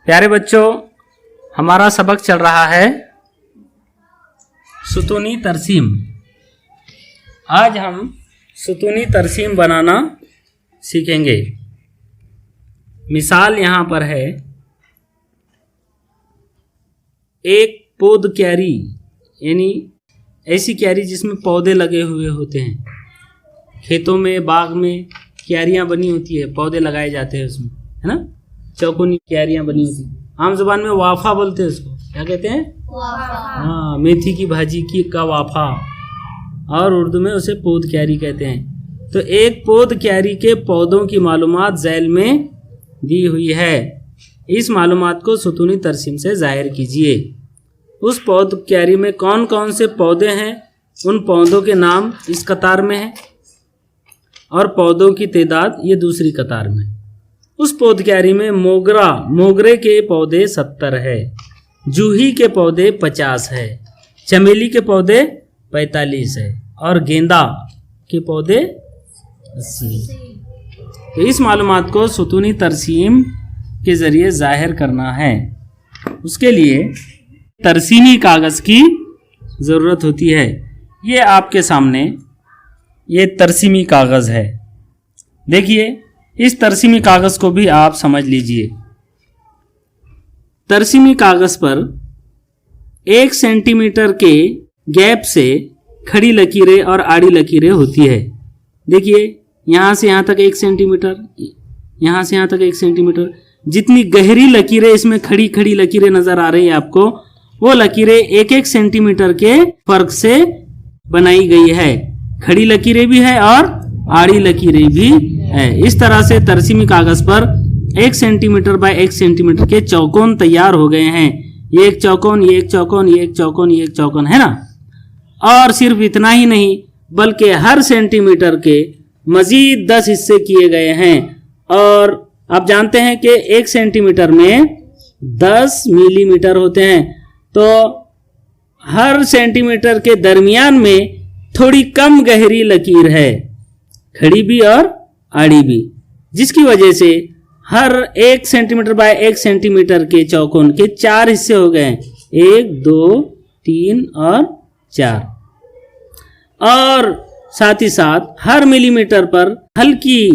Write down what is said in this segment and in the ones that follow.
प्यारे बच्चों, हमारा सबक चल रहा है सुतूनी तरसीम। आज हम सुतूनी तरसीम बनाना सीखेंगे। मिसाल यहाँ पर है, एक पौध क्यारी, यानी ऐसी क्यारी जिसमें पौधे लगे हुए होते हैं। खेतों में, बाग में क्यारियाँ बनी होती है, पौधे लगाए जाते हैं उसमें, है ना। चौकोनी क्यारियाँ बनी होती हैं। आम जुबान में वाफा बोलते हैं उसको। क्या कहते हैं? वाफा। हाँ, मेथी की भाजी का वाफा, और उर्दू में उसे पौध क्यारी कहते हैं। तो एक पौध क्यारी के पौधों की मालूमात झैल में दी हुई है। इस मालूमात को सुतूनी तरसीम से जाहिर कीजिए। उस पौध क्यारी में कौन कौन से पौधे हैं, उन पौधों के नाम इस कतार में है, और पौधों की तादाद ये दूसरी कतार में। उस पौध क्यारी में मोगरे के पौधे 70 है, जूही के पौधे 50 है, चमेली के पौधे 45 है, और गेंदा के पौधे 80। तो इस मालूमात को सुतूनी तरसीम के जरिए जाहिर करना है। उसके लिए तरसीमी कागज़ की ज़रूरत होती है। ये आपके सामने ये तरसीमी कागज़ है। देखिए, इस तरसीमी कागज़ को भी आप समझ लीजिए। तरसीमी कागज़ पर 1 सेंटीमीटर के गैप से खड़ी लकीरें और आड़ी लकीरें होती है। देखिए, यहाँ से यहाँ तक 1 सेंटीमीटर, यहाँ से यहाँ तक 1 सेंटीमीटर। जितनी गहरी लकीरें इसमें खड़ी लकीरें नज़र आ रही है आपको, वो लकीरें 1-1 सेंटीमीटर के फर्क से बनाई गई है। खड़ी लकीरें भी है और आड़ी लकीरें भी है। इस तरह से तरसीमी कागज पर 1 सेंटीमीटर बाय 1 सेंटीमीटर के चौकोन तैयार हो गए हैं। ये एक चौकोन, ये एक चौकोन, ये एक चौकोन, ये एक चौकोन, है ना। और सिर्फ इतना ही नहीं, बल्कि हर सेंटीमीटर के मजीद 10 हिस्से किए गए हैं। और आप जानते हैं कि 1 सेंटीमीटर में 10 मिलीमीटर होते हैं। तो हर सेंटीमीटर के दरमियान में थोड़ी कम गहरी लकीर है, खड़ी भी और आड़ी भी, जिसकी वजह से हर 1 सेंटीमीटर बाय 1 सेंटीमीटर के चौकोन के 4 हिस्से हो गए हैं। 1, 2, 3 और 4। और साथ ही साथ हर मिलीमीटर पर हल्की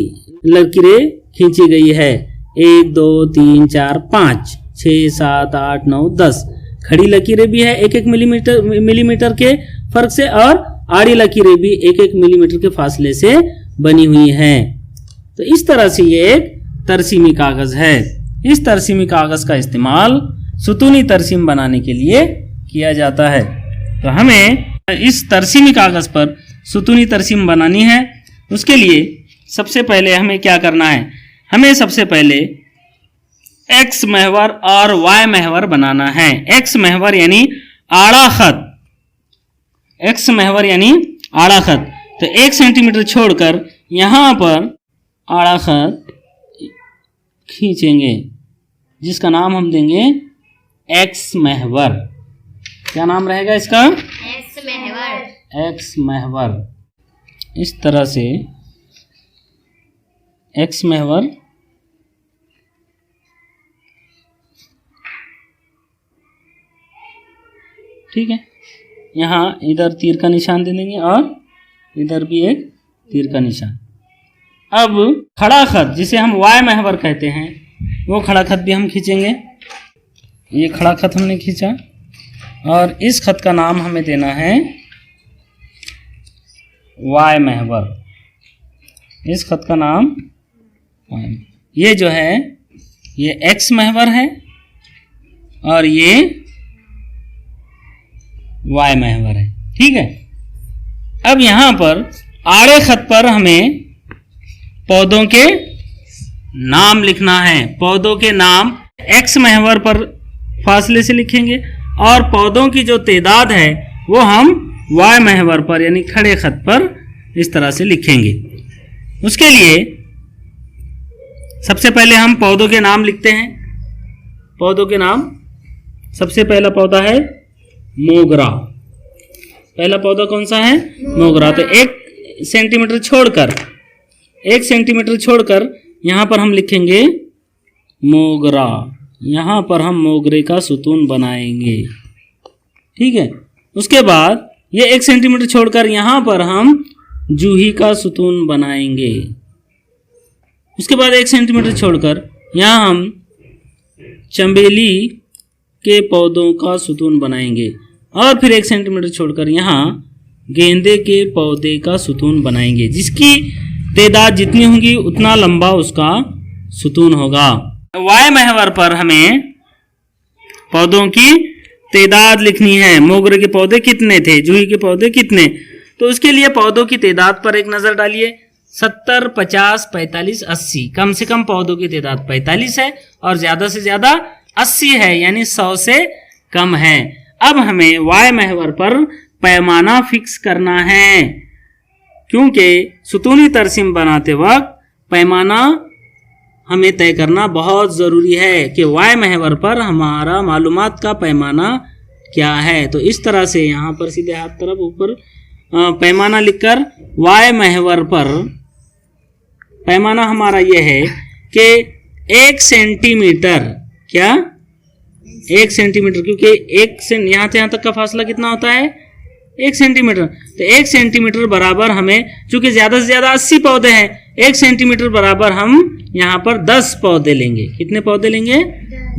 लकीरें खींची गई है। 1, 2, 3, 4, 5, 6, 7, 8, 9, 10। खड़ी लकीरें भी है 1-1 मिलीमीटर के फर्क से, और आड़ी लकीरें भी 1-1 मिलीमीटर के फासले से बनी हुई हैं। तो इस तरह से ये एक तरसीमी कागज है। इस तरसीमी कागज का इस्तेमाल सुतूनी तरसीम बनाने के लिए किया जाता है। तो हमें इस तरसीमी कागज पर सुतूनी तरसीम बनानी है। उसके लिए सबसे पहले हमें क्या करना है? हमें सबसे पहले एक्स महवर और वाई महवर बनाना है। एक्स महवर यानी आड़ा खत, एक्स महवर यानी आड़ा खत। तो 1 सेंटीमीटर छोड़कर यहाँ पर आड़ा खत खींचेंगे, जिसका नाम हम देंगे एक्स महवर। क्या नाम रहेगा इसका? एक्स महवर। एक्स महवर। इस तरह से एक्स महवर ठीक है। यहाँ इधर तीर का निशान दे देंगे और इधर भी एक तीर का निशान। अब खड़ा खत, जिसे हम वाई महवर कहते हैं, वो खड़ा खत भी हम खींचेंगे। ये खड़ा खत हमने खींचा, और इस खत का नाम हमें देना है वाई महवर। इस खत का नाम, ये जो है ये एक्स महवर है, और ये वाई महवर है। ठीक है। अब यहाँ पर आड़े खत पर हमें पौधों के नाम लिखना है। पौधों के नाम एक्स महवर पर फासले से लिखेंगे, और पौधों की जो तादाद है वो हम वाई महवर पर यानी खड़े खत पर इस तरह से लिखेंगे। उसके लिए सबसे पहले हम पौधों के नाम लिखते हैं। पौधों के नाम, सबसे पहला पौधा है मोगरा। पहला पौधा कौन सा है? मोगरा। तो 1 सेंटीमीटर छोड़कर यहाँ पर हम लिखेंगे मोगरा। यहाँ पर हम मोगरे का सुतून बनाएंगे। ठीक है, उसके बाद ये 1 सेंटीमीटर छोड़कर यहाँ पर हम जूही का सुतून बनाएंगे। उसके बाद 1 सेंटीमीटर छोड़कर यहाँ हम चंबेली के पौधों का सुतून बनाएंगे और फिर 1 सेंटीमीटर छोड़कर यहाँ गेंदे के पौधे का सुतून बनाएंगे। जिसकी तादाद जितनी होगी उतना लंबा उसका सुतून होगा। वाय महवर पर हमें पौधों की तादाद लिखनी है। मोगरे के पौधे कितने थे, जूही के पौधे कितने, तो उसके लिए पौधों की तादाद पर एक नजर डालिए। 70, 50, 45, 80। कम से कम पौधों की तादाद 45 है और ज्यादा से ज्यादा 80 है, यानी 100 से कम है। अब हमें वाय महवर पर पैमाना फिक्स करना है, क्योंकि सुतूनी तरसीम बनाते वक्त पैमाना हमें तय करना बहुत ज़रूरी है कि वाय महवर पर हमारा मालूमात का पैमाना क्या है। तो इस तरह से यहाँ पर सीधे हाथ तरफ ऊपर पैमाना लिखकर वाय महवर पर पैमाना हमारा ये है कि 1 सेंटीमीटर, क्या 1 सेंटीमीटर, क्योंकि 1 से यहाँ से यहाँ तक का फासला कितना होता है 1 सेंटीमीटर। तो 1 सेंटीमीटर बराबर हमें, चूंकि ज्यादा से ज्यादा 80 पौधे हैं, 1 सेंटीमीटर बराबर हम यहाँ पर 10 पौधे लेंगे। कितने पौधे लेंगे?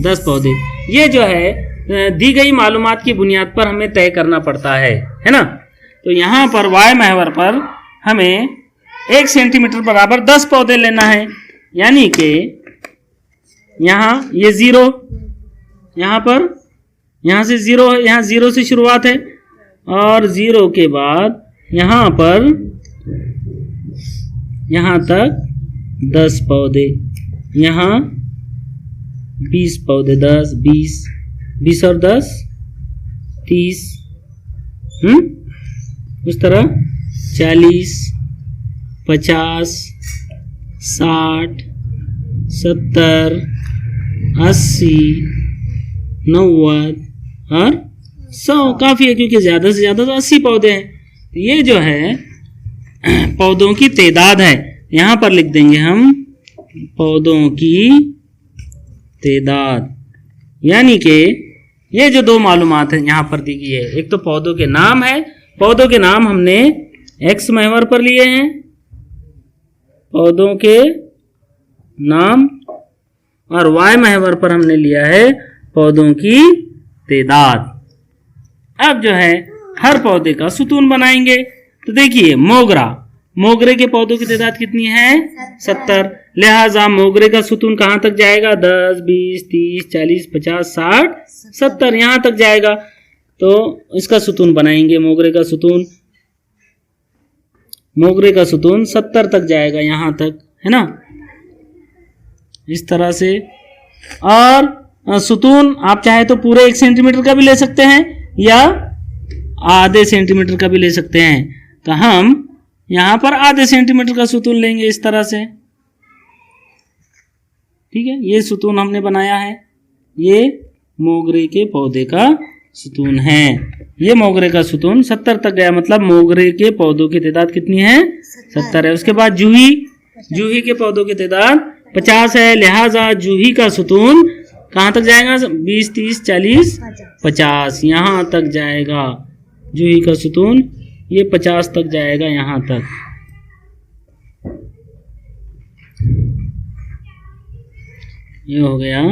10 पौधे। ये जो है दी गई मालूमात की बुनियाद पर हमें तय करना पड़ता है ना। तो यहाँ पर वाय महवर पर हमें 1 सेंटीमीटर बराबर 10 पौधे लेना है, यानी कि यहाँ ये 0, यहाँ पर यहाँ से 0 है, यहाँ 0 से शुरुआत है और 0 के बाद यहाँ पर यहाँ तक 10 पौधे, यहाँ 20 पौधे, 10, 20 और 10, 30, उस तरह 40, 50, 60, 70, 80, 90 और 100 काफ़ी है, क्योंकि ज़्यादा से ज़्यादा तो 80 पौधे हैं। तो ये जो है पौधों की तादाद है। यहाँ पर लिख देंगे हम पौधों की तादाद, यानी कि ये जो 2 मालूमात है यहाँ पर दी गई है, एक तो पौधों के नाम है, पौधों के नाम हमने एक्स महवर पर लिए हैं, पौधों के नाम, और वाय महवर पर हमने लिया है पौधों की तादाद। अब जो है हर पौधे का सुतून बनाएंगे। तो देखिए मोगरे के पौधों की तादाद कितनी है? 70। लिहाजा मोगरे का सुतून कहाँ तक जाएगा? 10, 20, 30, 40, 50, 60, 70 यहाँ तक जाएगा। तो इसका सुतून बनाएंगे। मोगरे का सुतून 70 तक जाएगा, यहाँ तक, है ना, इस तरह से। और सुतून आप चाहे तो पूरे 1 सेंटीमीटर का भी ले सकते हैं या आधे सेंटीमीटर का भी ले सकते हैं। तो हम यहाँ पर आधे सेंटीमीटर का सुतून लेंगे, इस तरह से। ठीक है, ये सुतून हमने बनाया है, ये मोगरे के पौधे का सुतून है। ये मोगरे का सुतून 70 तक गया, मतलब मोगरे के पौधों की तादाद कितनी है? 70 है। उसके बाद जूही के पौधों की तादाद 50 है। लिहाजा जूही का सुतून कहाँ तक जाएगा? 20, 30, 40, 50 यहाँ तक जाएगा। जूही का सुतून ये 50 तक जाएगा, यहाँ तक। ये हो गया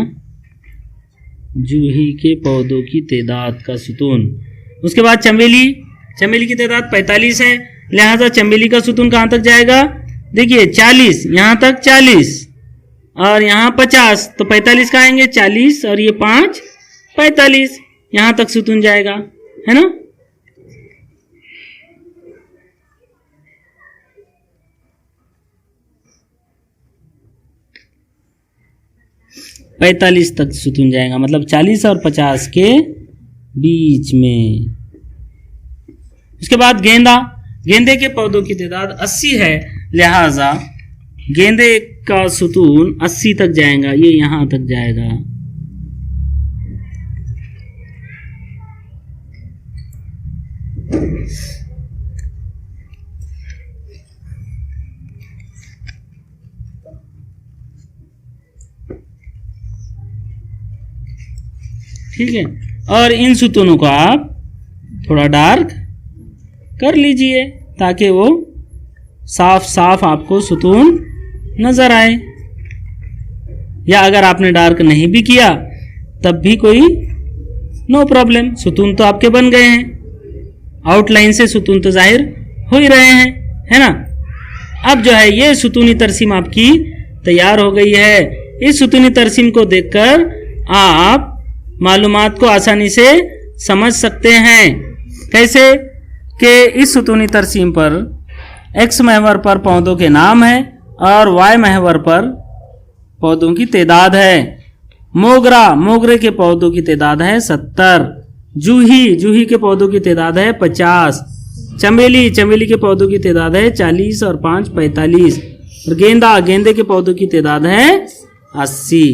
जूही के पौधों की तादाद का सुतून। उसके बाद चमेली की तादाद 45 है। लिहाजा चमेली का सुतून कहाँ तक जाएगा? देखिए 40, यहाँ तक 40 और यहाँ 50, तो 45 का आएंगे 40 और ये 5, 45 यहाँ तक सुतून जाएगा, है ना। पैंतालीस तक सुतून जाएगा, मतलब 40 और 50 के बीच में। उसके बाद गेंदे के पौधों की तादाद 80 है। लिहाजा गेंदे का सुतून 80 तक जाएगा, ये यहाँ तक जाएगा। ठीक है। और इन सुतूनों को आप थोड़ा डार्क कर लीजिए ताकि वो साफ साफ आपको सुतून नजर आए, या अगर आपने डार्क नहीं भी किया तब भी कोई नो प्रॉब्लम, सुतून तो आपके बन गए हैं, आउटलाइन से सुतून तो जाहिर हो ही रहे हैं, है ना। अब जो है ये सुतूनी तरसीम आपकी तैयार हो गई है। इस सुतूनी तरसीम को देखकर आप मालूमात को आसानी से समझ सकते हैं। कैसे कि इस सुतूनी तरसीम पर एक्स महवर पर पौधों के नाम है और वाई महवर पर पौधों की तादाद है। मोगरे के पौधों की तादाद है 70, जूही के पौधों की तादाद है 50, चमेली के पौधों की तादाद है 40 और 5 45, और गेंदे के पौधों की तादाद है 80।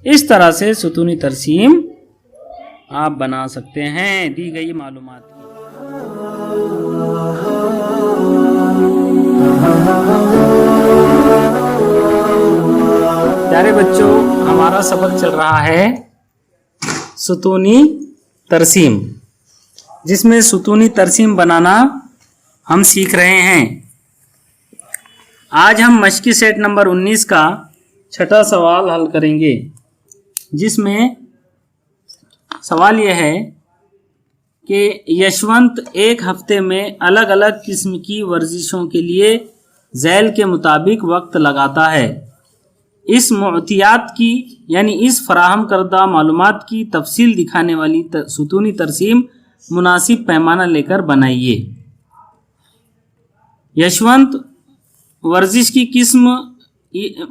इस तरह से सुतूनी तरसीम आप बना सकते हैं दी गई मालूमात की। प्यारे बच्चों, हमारा सबक चल रहा है सुतूनी तरसीम, जिसमें सुतूनी तरसीम बनाना हम सीख रहे हैं। आज हम मश्की सेट नंबर 19 का छठा सवाल हल करेंगे, जिसमें सवाल यह है कि यशवंत एक हफ्ते में अलग अलग किस्म की वर्जिशों के लिए झैल के मुताबिक वक्त लगाता है। इस मुअतियात की यानी इस फराहम करदा मालूमात की तफसील दिखाने वाली सुतूनी तरसीम मुनासिब पैमाना लेकर बनाइए। यशवंत वर्जिश की किस्म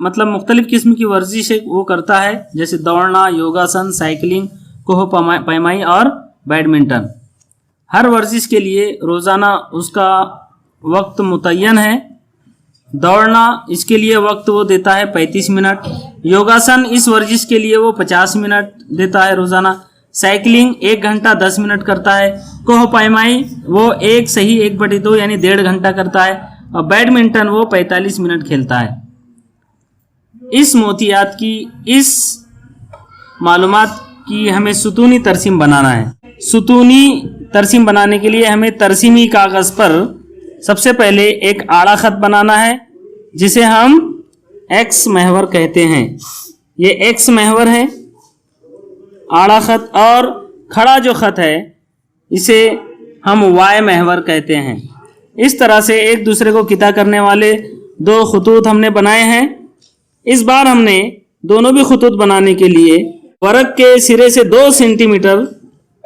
मतलब मुख्तलिफ किस्म की वर्जिश वो करता है, जैसे दौड़ना, योगासन, साइकिलिंग, कोह पैमाई और बैडमिंटन। हर वर्जिश के लिए रोज़ाना उसका वक्त मुतय्यन है। दौड़ना, इसके लिए वक्त वो देता है 35 मिनट। योगासन, इस वर्जिश के लिए वो 50 मिनट देता है रोज़ाना। साइकिलिंग 1 घंटा 10 मिनट करता है। कोह पैमाई वो 1/2 यानी 1.5 घंटा करता है। और बैडमिंटन वो 45 मिनट खेलता है। इस मोतियात की इस मालूमात की हमें सुतूनी तरसीम बनाना है। सुतूनी तरसीम बनाने के लिए हमें तरसीमी कागज़ पर सबसे पहले एक आड़ा खत बनाना है, जिसे हम एक्स महवर कहते हैं। ये एक्स महवर है आड़ा खत, और खड़ा जो खत है इसे हम वाई महवर कहते हैं। इस तरह से एक दूसरे को किता करने वाले 2 खतूत हमने बनाए हैं। इस बार हमने दोनों भी खतूत बनाने के लिए वर्क के सिरे से 2 सेंटीमीटर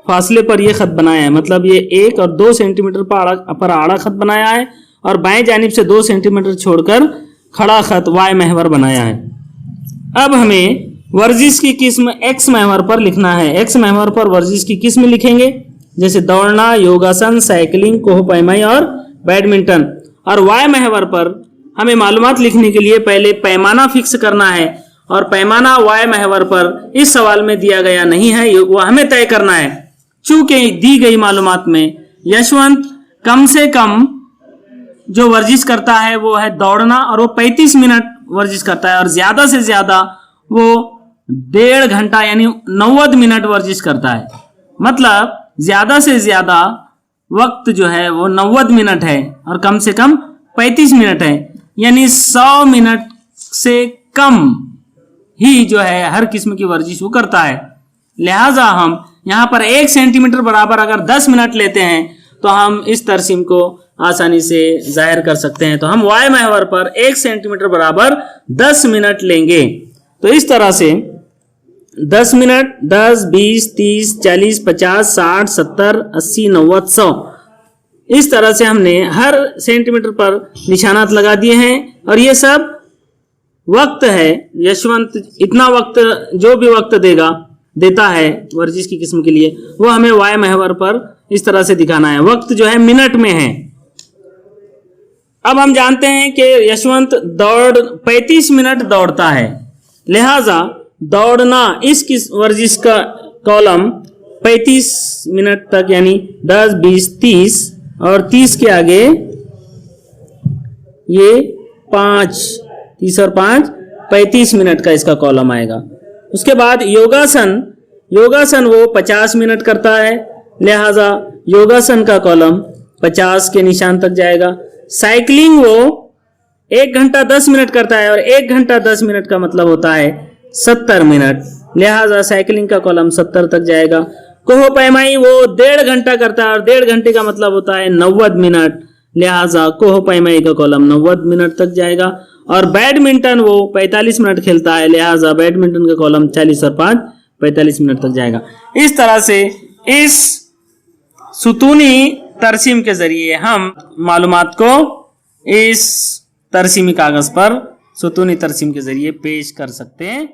फासले पर यह खत बनाया है, मतलब ये 1 और 2 सेंटीमीटर पर आड़ा खत बनाया है, और बाएं जानिब से 2 सेंटीमीटर छोड़कर खड़ा खत वाई महवर बनाया है। अब हमें वर्जिश की किस्म एक्स महवर पर लिखना है। एक्स महवर पर वर्जिश की किस्म लिखेंगे, जैसे दौड़ना, योगासन, साइकिलिंग, कोह पैमाई और बैडमिंटन। और वाई महवर पर हमें मालूमात लिखने के लिए पहले पैमाना फिक्स करना है, और पैमाना वाई महवर पर इस सवाल में दिया गया नहीं है, वो हमें तय करना है। चूंकि दी गई मालूमात में यशवंत कम से कम जो वर्जिश करता है वो है दौड़ना, और वो 35 मिनट वर्जिश करता है, और ज्यादा से ज्यादा वो 1.5 घंटा यानी 90 मिनट वर्जिश करता है। मतलब ज्यादा से ज्यादा वक्त जो है वो 90 मिनट है, और कम से कम 35 मिनट है, यानी 100 मिनट से कम ही जो है हर किस्म की वर्जिश वो करता है। लिहाजा हम यहाँ पर 1 सेंटीमीटर बराबर अगर 10 मिनट लेते हैं तो हम इस तरसीम को आसानी से जाहिर कर सकते हैं। तो हम वाई महवर पर 1 सेंटीमीटर बराबर 10 मिनट लेंगे। तो इस तरह से 10 मिनट 10, 20, 30, 40, 50, 60, 70, 80, 90, 100 इस तरह से हमने हर सेंटीमीटर पर निशानात लगा दिए हैं। और ये सब वक्त है। यशवंत इतना वक्त जो भी वक्त देता है वर्जिश की किस्म के लिए, वो हमें वाई महवर पर इस तरह से दिखाना है। वक्त जो है मिनट में है। अब हम जानते हैं कि यशवंत 35 मिनट दौड़ता है, लिहाजा दौड़ना इस वर्जिश का कॉलम 35 मिनट तक यानी 10, 20, 30 और 30 के आगे ये 30 और 5 35 मिनट का इसका कॉलम आएगा। उसके बाद योगासन योगासन वो 50 मिनट करता है, लिहाजा योगासन का कॉलम 50 के निशान तक जाएगा। साइकिलिंग वो 1 घंटा 10 मिनट करता है और 1 घंटा 10 मिनट का मतलब होता है 70 मिनट, लिहाजा साइकिलिंग का कॉलम 70 तक जाएगा। कोह पैमाई वो 1.5 घंटा करता है और 1.5 घंटे का मतलब होता है 90 मिनट, लिहाजा कोह पैमाई का कॉलम 90 मिनट तक जाएगा। और बैडमिंटन वो 45 मिनट खेलता है, लिहाजा बैडमिंटन का कॉलम 40 और 5 45 मिनट तक जाएगा। इस तरह से इस सुतूनी तरसीम के जरिए हम मालूमात को इस तरसीमी कागज पर सुतूनी तरसीम के जरिए पेश कर सकते हैं।